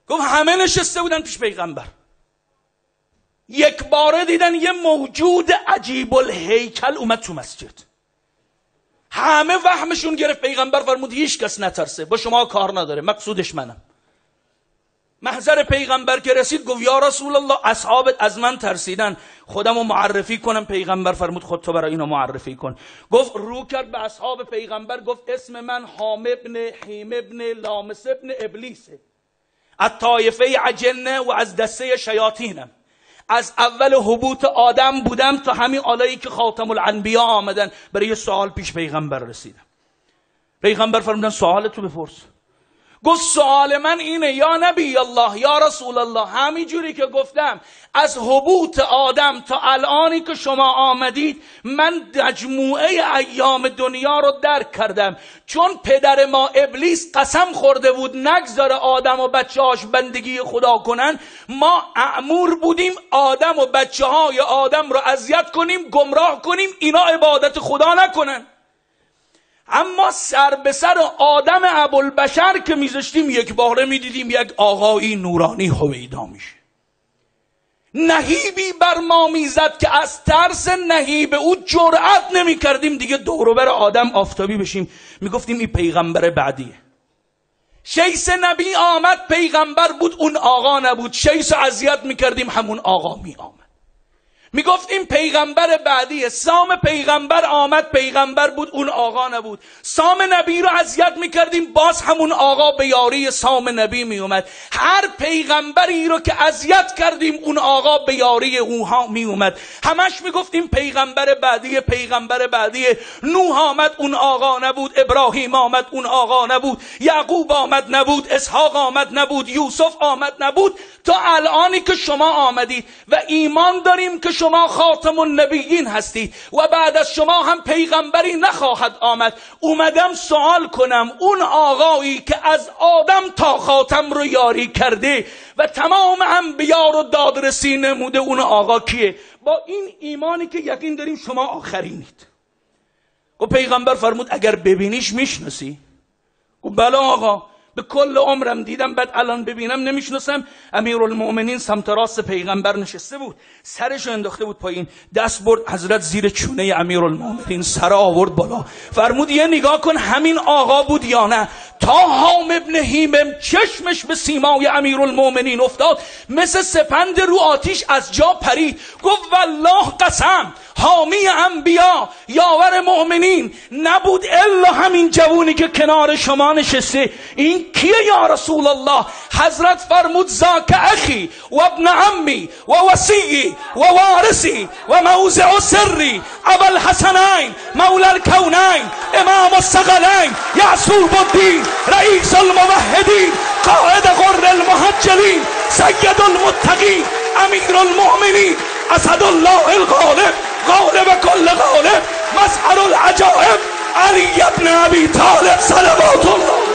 گفت همه نشسته بودن پیش پیغمبر، یک باره دیدن یه موجود عجیب الهیکل اومد تو مسجد. همه وهمشون گرفت. پیغمبر فرمود هیچ کس نترسه، با شما کار نداره، مقصودش منم. محضر پیغمبر که رسید گفت یا رسول الله اصحابت از من ترسیدن، خودمو معرفی کنم. پیغمبر فرمود خود تو برای اینا معرفی کن. گفت رو کرد به اصحاب پیغمبر، گفت اسم من حام ابن حیم ابن لامس ابن ابلیسه، از طایفه عجنه و از دسته شیاطینم. از اول حبوط آدم بودم تا همین آلایی که خاتم الانبیا آمدن. برای یه سوال پیش پیغمبر رسیدم. پیغمبر فرمودن سوالتو بپرس. گفت سوال من اینه یا نبی الله یا رسول الله، همین جوری که گفتم از حبوط آدم تا الانی که شما آمدید من مجموعه ایام دنیا رو درک کردم. چون پدر ما ابلیس قسم خورده بود نگذاره آدم و بچه هاش بندگی خدا کنن، ما مأمور بودیم آدم و بچه های آدم رو اذیت کنیم، گمراه کنیم، اینا عبادت خدا نکنن. اما سر به سر آدم ابوالبشر که میذاشتیم یک باره میدیدیم یک آقایی نورانی هویدا میشه. نهیبی بر ما میزد که از ترس نهیب او جرأت نمیکردیم دیگه دوروبر آدم آفتابی بشیم. میگفتیم این پیغمبر بعدیه. شیس نبی آمد پیغمبر بود، اون آقا نبود. شیس اذیت میکردیم، همون آقا می آمد. میگفت این پیغمبر بعدیه. سام پیغمبر آمد پیغمبر بود، اون آقا نبود. سام نبی رو اذیت میکردیم، باز همون آقا به یاری سام نبی میومد. هر پیغمبری رو که اذیت کردیم اون آقا به یاری اونها میومد. همش میگفتیم پیغمبر بعدیه پیغمبر بعدیه. نوح آمد اون آقا نبود، ابراهیم آمد اون آقا نبود، یعقوب آمد نبود، اسحاق آمد نبود، یوسف آمد نبود، تا الانی که شما آمدید و ایمان داریم که شما خاتم النبیین هستید و بعد از شما هم پیغمبری نخواهد آمد. اومدم سوال کنم اون آقایی که از آدم تا خاتم رو یاری کرده و تمام انبیا رو دادرسی نموده، اون آقا کیه؟ با این ایمانی که یقین داریم شما آخرینید. و پیغمبر فرمود اگر ببینیش میشناسی؟ و بله آقا، به کل عمرم دیدم، بعد الان ببینم نمیشناسم. امیرالمؤمنین سمت راست پیغمبر نشسته بود، سرشو انداخته بود پایین، دست برد حضرت زیر چونه امیرالمؤمنین، سر آورد بالا، فرمود یه نگاه کن همین آقا بود یا نه؟ تا حام ابن حیمم چشمش به سیمای امیرالمؤمنین افتاد، مثل سپند رو آتیش از جا پرید. گفت والله قسم حامی انبیا یاور مؤمنین نبود الا همین جوونی که کنار شما نشسته. این کیه یا رسول الله؟ حضرت فرمود ذاک اخی و ابن عمی و وصی و وارثی و موضع سری ابو الحسنین مولا الکونین امام الثقلین یعقوب الدین رئیس الموحدین قائد غر المحجلین سید المتقین امیر المؤمنین اسد الله الغالب غالب کل غالب مظهر العجائب علی ابن ابی طالب صلوات الله.